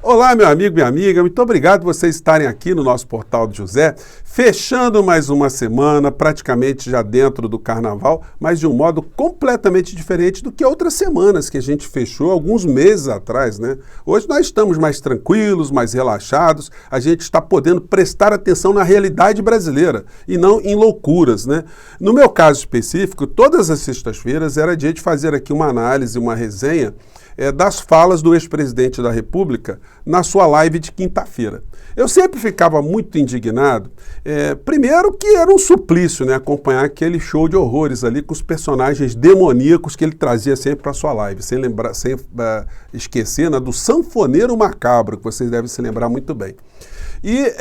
Olá, meu amigo, minha amiga, muito obrigado por vocês estarem aqui no nosso Portal do José, fechando mais uma semana, praticamente já dentro do Carnaval, mas de um modo completamente diferente do que outras semanas que a gente fechou alguns meses atrás, né? Hoje nós estamos mais tranquilos, mais relaxados, a gente está podendo prestar atenção na realidade brasileira e não em loucuras, né? No meu caso específico, todas as sextas-feiras era dia de fazer aqui uma análise, uma resenha das falas do ex-presidente da República na sua live de quinta-feira. Eu sempre ficava muito indignado, primeiro que era um suplício, né, acompanhar aquele show de horrores ali com os personagens demoníacos que ele trazia sempre para a sua live, sem esquecer, né, do sanfoneiro macabro, que vocês devem se lembrar muito bem. E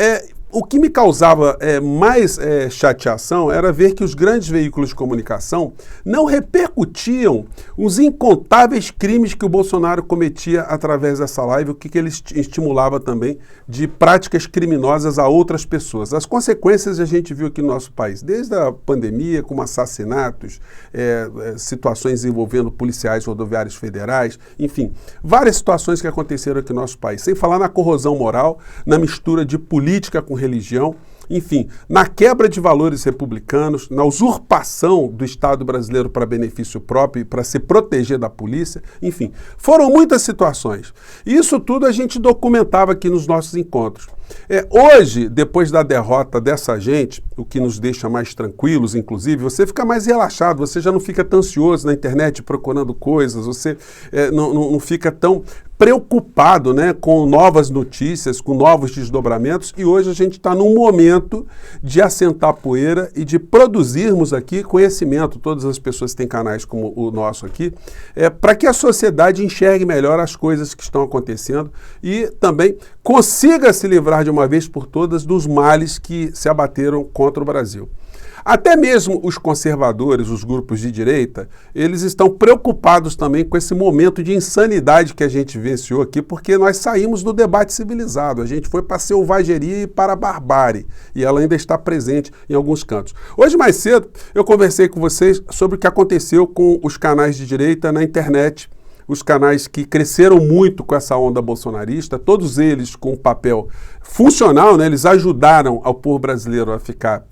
o que me causava mais chateação era ver que os grandes veículos de comunicação não repercutiam os incontáveis crimes que o Bolsonaro cometia através dessa live, o que ele estimulava também de práticas criminosas a outras pessoas. As consequências a gente viu aqui no nosso país, desde a pandemia, como assassinatos, situações envolvendo policiais rodoviários federais, enfim, várias situações que aconteceram aqui no nosso país, sem falar na corrosão moral, na mistura de política com religião, enfim, na quebra de valores republicanos, na usurpação do Estado brasileiro para benefício próprio e para se proteger da polícia, enfim, foram muitas situações. E isso tudo a gente documentava aqui nos nossos encontros. Hoje, depois da derrota dessa gente, o que nos deixa mais tranquilos, inclusive, você fica mais relaxado, você já não fica tão ansioso na internet procurando coisas, você não fica tão preocupado, né, com novas notícias, com novos desdobramentos, e hoje a gente está num momento de assentar poeira e de produzirmos aqui conhecimento, todas as pessoas que têm canais como o nosso aqui, para que a sociedade enxergue melhor as coisas que estão acontecendo e também consiga se livrar de uma vez por todas dos males que se abateram contra o Brasil. Até mesmo os conservadores, os grupos de direita, eles estão preocupados também com esse momento de insanidade que a gente vivenciou aqui, porque nós saímos do debate civilizado, a gente foi para a selvageria e para a barbárie, e ela ainda está presente em alguns cantos. Hoje mais cedo eu conversei com vocês sobre o que aconteceu com os canais de direita na internet, os canais que cresceram muito com essa onda bolsonarista, todos eles com um papel funcional, né? Eles ajudaram ao povo brasileiro a ficar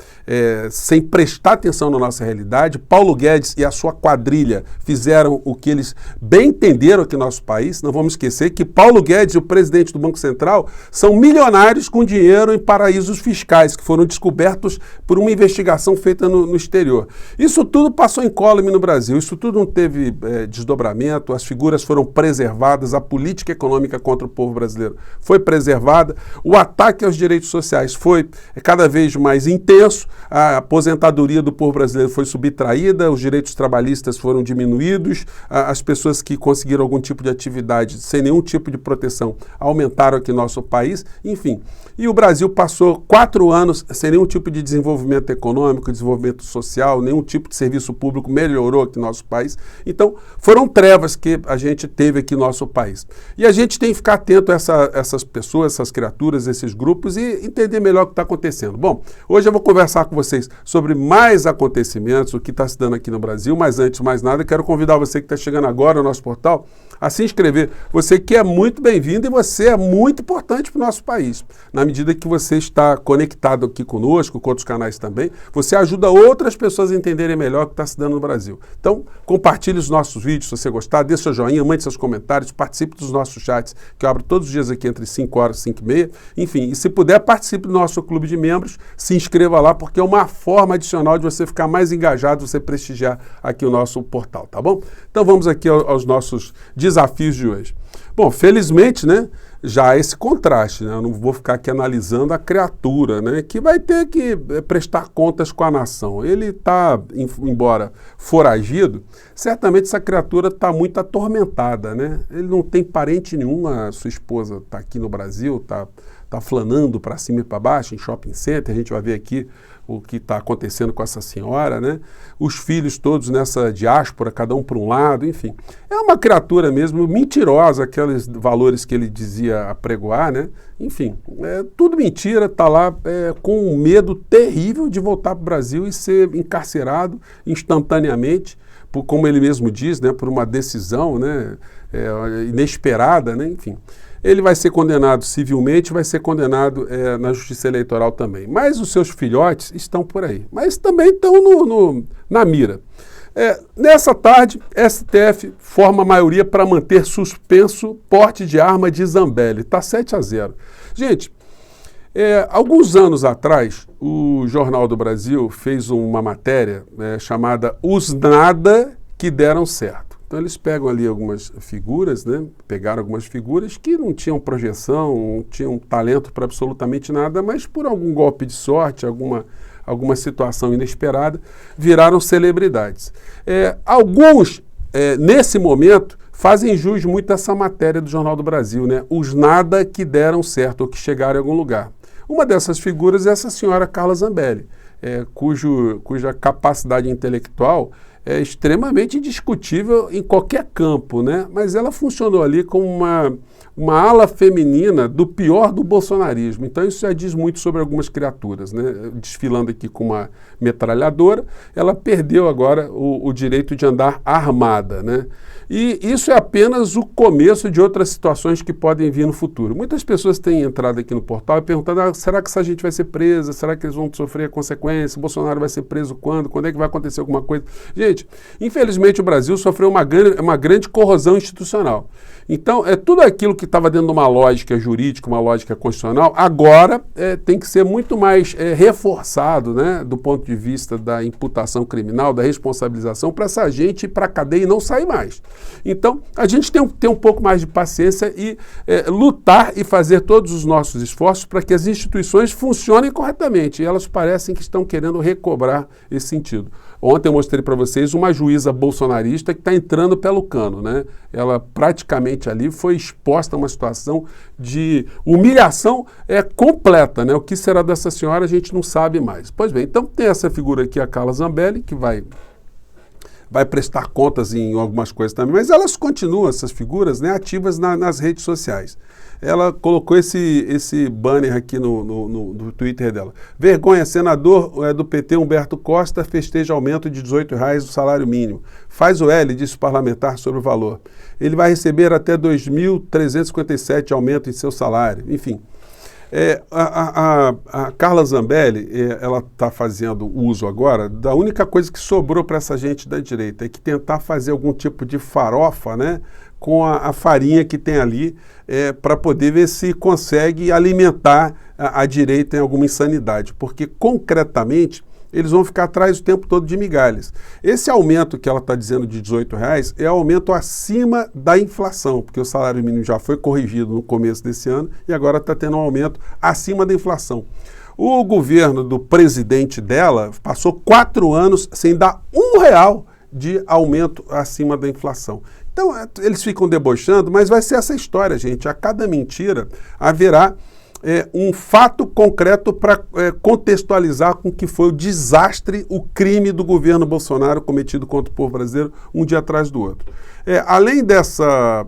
sem prestar atenção na nossa realidade. Paulo Guedes e a sua quadrilha fizeram o que eles bem entenderam aqui no nosso país. Não vamos esquecer que Paulo Guedes e o presidente do Banco Central são milionários com dinheiro em paraísos fiscais, que foram descobertos por uma investigação feita no exterior. Isso tudo passou incólume no Brasil, isso tudo não teve desdobramento, as figuras foram preservadas, a política econômica contra o povo brasileiro foi preservada, o ataque aos direitos sociais foi cada vez mais intenso, a aposentadoria do povo brasileiro foi subtraída, os direitos trabalhistas foram diminuídos, as pessoas que conseguiram algum tipo de atividade sem nenhum tipo de proteção aumentaram aqui no nosso país, enfim. E o Brasil passou 4 anos sem nenhum tipo de desenvolvimento econômico, desenvolvimento social, nenhum tipo de serviço público melhorou aqui no nosso país. Então, foram trevas que a gente teve aqui no nosso país. E a gente tem que ficar atento a essas pessoas, essas criaturas, esses grupos e entender melhor o que está acontecendo. Bom, hoje eu vou conversar com vocês sobre mais acontecimentos, o que está se dando aqui no Brasil, mas antes de mais nada, quero convidar você que está chegando agora no nosso portal a se inscrever. Você que é muito bem-vindo e você é muito importante para o nosso país. Na medida que você está conectado aqui conosco, com outros canais também, você ajuda outras pessoas a entenderem melhor o que está se dando no Brasil. Então, compartilhe os nossos vídeos, se você gostar, dê seu joinha, mande seus comentários, participe dos nossos chats, que eu abro todos os dias aqui entre 5 horas e 5 e meia. Enfim, e se puder, participe do nosso clube de membros, se inscreva lá, porque é uma forma adicional de você ficar mais engajado, você prestigiar aqui o nosso portal, tá bom? Então vamos aqui aos nossos desafios de hoje. Bom, felizmente, né, já há esse contraste, né? Eu não vou ficar aqui analisando a criatura, né, que vai ter que prestar contas com a nação. Ele está, embora foragido, certamente essa criatura está muito atormentada, né? Ele não tem parente nenhum, a sua esposa está aqui no Brasil, está flanando para cima e para baixo em shopping center, a gente vai ver aqui o que está acontecendo com essa senhora, né? Os filhos todos nessa diáspora, cada um para um lado, enfim. É uma criatura mesmo mentirosa, aqueles valores que ele dizia apregoar, né? Enfim, é tudo mentira, está lá com um medo terrível de voltar para o Brasil e ser encarcerado instantaneamente, como ele mesmo diz, né? Por uma decisão, né? Inesperada, né? Enfim. ele vai ser condenado civilmente, vai ser condenado na Justiça Eleitoral também. Mas os seus filhotes estão por aí, mas também estão na mira. Nessa tarde, STF forma a maioria para manter suspenso porte de arma de Zambelli. Está 7-0. Gente, alguns anos atrás, o Jornal do Brasil fez uma matéria chamada Os Nada que Deram Certo. Então eles pegam ali algumas figuras, né? Pegaram algumas figuras que não tinham projeção, não tinham talento para absolutamente nada, mas por algum golpe de sorte, alguma situação inesperada, viraram celebridades. Alguns, nesse momento, fazem jus muito a essa matéria do Jornal do Brasil, né? Os nada que deram certo ou que chegaram em algum lugar. Uma dessas figuras é essa senhora Carla Zambelli, cuja capacidade intelectual é extremamente indiscutível em qualquer campo, né? Mas ela funcionou ali como uma ala feminina do pior do bolsonarismo. Então isso já diz muito sobre algumas criaturas, né? Desfilando aqui com uma metralhadora, ela perdeu agora o direito de andar armada, né? E isso é apenas o começo de outras situações que podem vir no futuro. Muitas pessoas têm entrado aqui no portal e perguntando, será que essa gente vai ser presa? Será que eles vão sofrer a consequência? O Bolsonaro vai ser preso quando? Quando é que vai acontecer alguma coisa? Gente, infelizmente o Brasil sofreu uma grande corrosão institucional. Então, tudo aquilo que estava dentro de uma lógica jurídica, uma lógica constitucional, agora tem que ser muito mais reforçado, né, do ponto de vista da imputação criminal, da responsabilização, para essa gente ir para a cadeia e não sair mais. Então, a gente tem que ter um pouco mais de paciência e lutar e fazer todos os nossos esforços para que as instituições funcionem corretamente. E elas parecem que estão querendo recobrar esse sentido. Ontem eu mostrei para vocês uma juíza bolsonarista que está entrando pelo cano, né? Ela praticamente ali foi exposta a uma situação de humilhação completa, né? O que será dessa senhora a gente não sabe mais. Pois bem, então tem essa figura aqui, a Carla Zambelli, que vai prestar contas em algumas coisas também, mas elas continuam, essas figuras, né, ativas nas redes sociais. Ela colocou esse banner aqui no Twitter dela. Vergonha, senador do PT Humberto Costa festeja aumento de R$18 do salário mínimo. Faz o L, disse o parlamentar sobre o valor. Ele vai receber até 2.357 aumento em seu salário. Enfim, a Carla Zambelli, ela está fazendo uso agora da única coisa que sobrou para essa gente da direita, que tentar fazer algum tipo de farofa, né, com a farinha que tem ali, para poder ver se consegue alimentar a direita em alguma insanidade, porque concretamente eles vão ficar atrás o tempo todo de migalhas. Esse aumento que ela está dizendo de R$18 é aumento acima da inflação, porque o salário mínimo já foi corrigido no começo desse ano e agora está tendo um aumento acima da inflação. O governo do presidente dela passou 4 anos sem dar R$1 de aumento acima da inflação. Então, eles ficam debochando, mas vai ser essa história, gente. A cada mentira haverá um fato concreto para contextualizar com que foi o desastre, o crime do governo Bolsonaro cometido contra o povo brasileiro um dia atrás do outro. Além dessa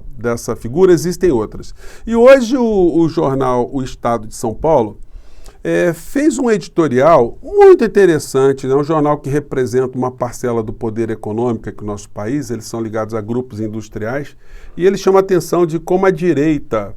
figura, existem outras. E hoje o jornal O Estado de São Paulo fez um editorial muito interessante, né? Um jornal que representa uma parcela do poder econômico aqui no nosso país, eles são ligados a grupos industriais, e ele chama a atenção de como a direita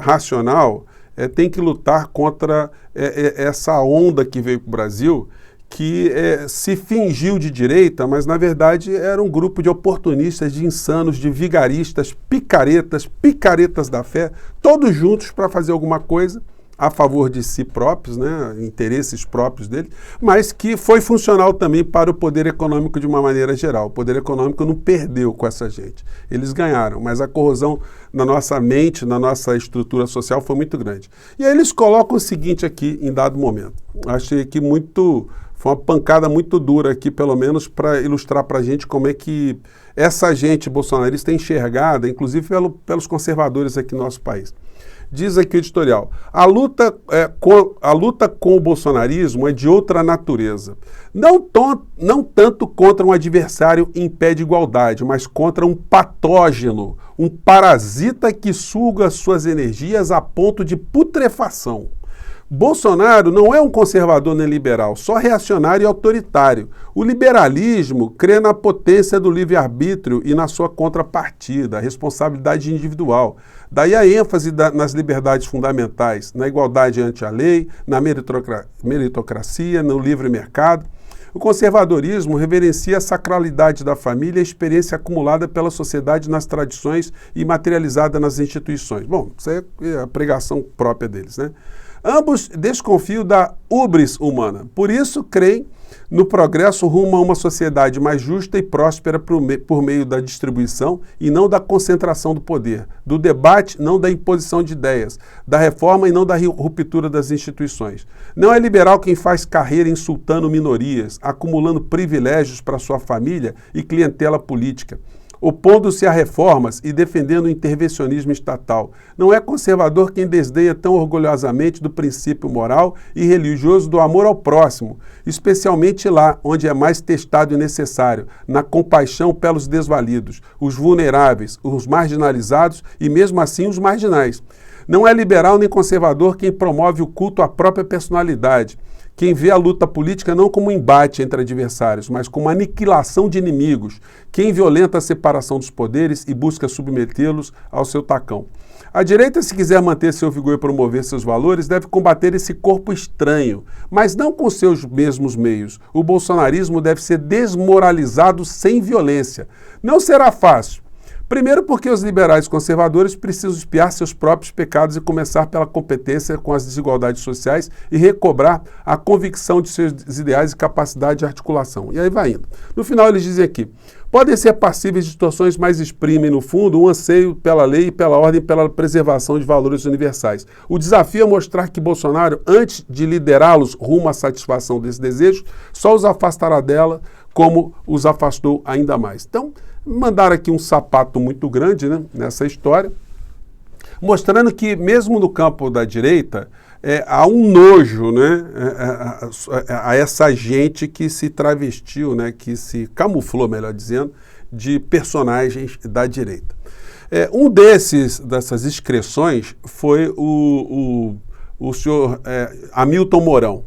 racional tem que lutar contra essa onda que veio para o Brasil, que se fingiu de direita, mas na verdade era um grupo de oportunistas, de insanos, de vigaristas, picaretas da fé, todos juntos para fazer alguma coisa a favor de si próprios, né, interesses próprios deles, mas que foi funcional também para o poder econômico de uma maneira geral. O poder econômico não perdeu com essa gente. Eles ganharam, mas a corrosão na nossa mente, na nossa estrutura social foi muito grande. E aí eles colocam o seguinte aqui em dado momento. Achei que foi uma pancada muito dura aqui, pelo menos para ilustrar para a gente como é que essa gente bolsonarista é enxergada, inclusive pelos conservadores aqui no nosso país. Diz aqui o editorial, a luta com o bolsonarismo é de outra natureza. Não tanto contra um adversário em pé de igualdade, mas contra um patógeno, um parasita que suga suas energias a ponto de putrefação. Bolsonaro não é um conservador nem liberal, só reacionário e autoritário. O liberalismo crê na potência do livre-arbítrio e na sua contrapartida, a responsabilidade individual. Daí a ênfase nas liberdades fundamentais, na igualdade ante a lei, na meritocracia, no livre mercado. O conservadorismo reverencia a sacralidade da família e a experiência acumulada pela sociedade nas tradições e materializada nas instituições. Bom, isso é a pregação própria deles, né? Ambos desconfiam da hubris humana, por isso creem no progresso rumo a uma sociedade mais justa e próspera por meio da distribuição e não da concentração do poder, do debate, não da imposição de ideias, da reforma e não da ruptura das instituições. Não é liberal quem faz carreira insultando minorias, acumulando privilégios para sua família e clientela política, opondo-se a reformas e defendendo o intervencionismo estatal. Não é conservador quem desdenha tão orgulhosamente do princípio moral e religioso do amor ao próximo, especialmente lá onde é mais testado e necessário, na compaixão pelos desvalidos, os vulneráveis, os marginalizados e mesmo assim os marginais. Não é liberal nem conservador quem promove o culto à própria personalidade, quem vê a luta política não como um embate entre adversários, mas como aniquilação de inimigos, quem violenta a separação dos poderes e busca submetê-los ao seu tacão. A direita, se quiser manter seu vigor e promover seus valores, deve combater esse corpo estranho, mas não com seus mesmos meios. O bolsonarismo deve ser desmoralizado sem violência. Não será fácil. Primeiro porque os liberais conservadores precisam espiar seus próprios pecados e começar pela competência com as desigualdades sociais e recobrar a convicção de seus ideais e capacidade de articulação. E aí vai indo. No final eles dizem aqui, podem ser passíveis de distorções, mas exprimem no fundo um anseio pela lei, pela ordem e pela preservação de valores universais. O desafio é mostrar que Bolsonaro, antes de liderá-los rumo à satisfação desse desejo, só os afastará dela como os afastou ainda mais. Então, mandaram aqui um sapato muito grande, né, nessa história, mostrando que mesmo no campo da direita há um nojo, né, a essa gente que se travestiu, né, que se camuflou, melhor dizendo, de personagens da direita. Um dessas excreções foi o senhor Hamilton Mourão,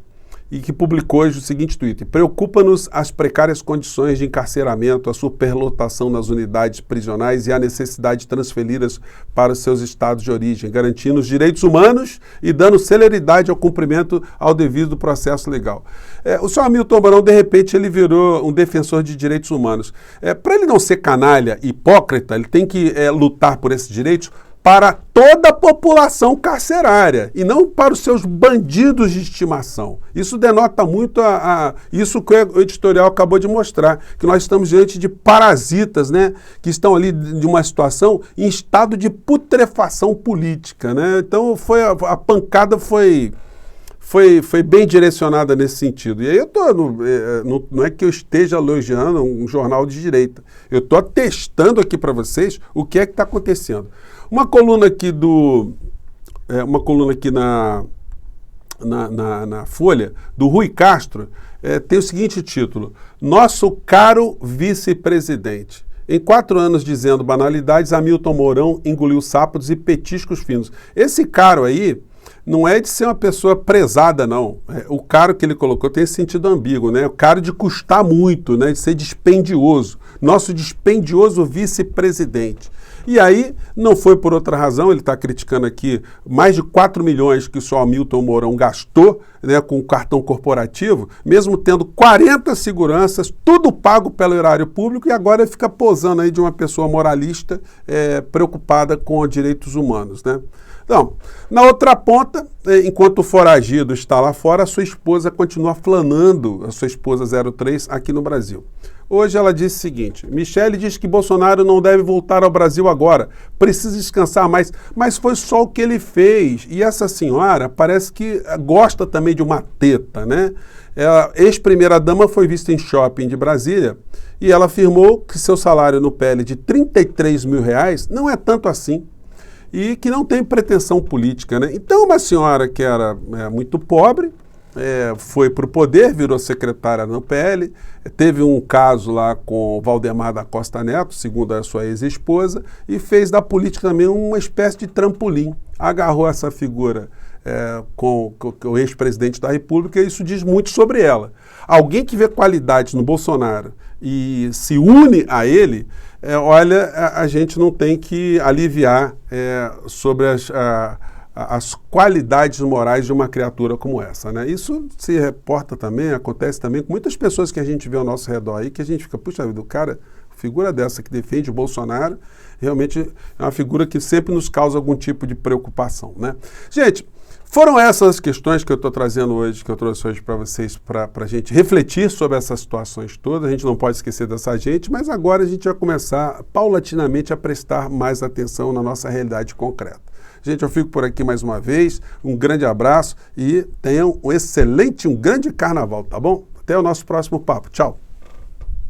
e que publicou hoje o seguinte tweet: preocupa-nos as precárias condições de encarceramento, a superlotação nas unidades prisionais e a necessidade de transferi-las para os seus estados de origem, garantindo os direitos humanos e dando celeridade ao cumprimento ao devido processo legal. O senhor Hamilton Mourão, de repente, ele virou um defensor de direitos humanos. Para ele não ser canalha, hipócrita, ele tem que lutar por esses direitos para toda a população carcerária e não para os seus bandidos de estimação. Isso denota muito isso que o editorial acabou de mostrar, que nós estamos diante de parasitas, né, que estão ali de uma situação em estado de putrefação política, né? Então a pancada foi bem direcionada nesse sentido. E aí não é que eu esteja elogiando um jornal de direita. Eu estou atestando aqui para vocês o que é que está acontecendo. Uma coluna aqui na Folha, do Rui Castro, tem o seguinte título: Nosso caro vice-presidente. Em 4 anos dizendo banalidades, Hamilton Mourão engoliu sapos e petiscos finos. Esse caro aí não é de ser uma pessoa prezada, não. O caro que ele colocou tem esse sentido ambíguo, né? O caro de custar muito, né? De ser dispendioso. Nosso dispendioso vice-presidente. E aí, não foi por outra razão, ele está criticando aqui mais de 4 milhões que o senhor Hamilton Mourão gastou, né, com o cartão corporativo, mesmo tendo 40 seguranças, tudo pago pelo erário público, e agora ele fica posando aí de uma pessoa moralista preocupada com os direitos humanos, né? Então, na outra ponta, enquanto o foragido está lá fora, a sua esposa continua flanando, a sua esposa 03, aqui no Brasil. Hoje ela disse o seguinte: Michele diz que Bolsonaro não deve voltar ao Brasil agora, precisa descansar mais, mas foi só o que ele fez. E essa senhora parece que gosta também de uma teta, né? A ex-primeira-dama foi vista em shopping de Brasília e ela afirmou que seu salário no PL de R$33 mil não é tanto assim e que não tem pretensão política, né? Então uma senhora que era muito pobre, foi para o poder, virou secretária no PL, teve um caso lá com Valdemar da Costa Neto, segundo a sua ex-esposa, e fez da política também uma espécie de trampolim. agarrou essa figura com o ex-presidente da República, e isso diz muito sobre ela. Alguém que vê qualidades no Bolsonaro e se une a ele, olha, a gente não tem que aliviar sobre as qualidades morais de uma criatura como essa, né? Isso se reporta também, acontece também com muitas pessoas que a gente vê ao nosso redor aí, que a gente fica, puxa vida, o cara, figura dessa que defende o Bolsonaro, realmente é uma figura que sempre nos causa algum tipo de preocupação, né? Gente, foram essas as questões que eu estou trazendo hoje, que eu trouxe hoje para vocês, para a gente refletir sobre essas situações todas. A gente não pode esquecer dessa gente, mas agora a gente vai começar paulatinamente a prestar mais atenção na nossa realidade concreta. Gente, eu fico por aqui mais uma vez, um grande abraço e tenham um grande carnaval, tá bom? Até o nosso próximo papo. Tchau!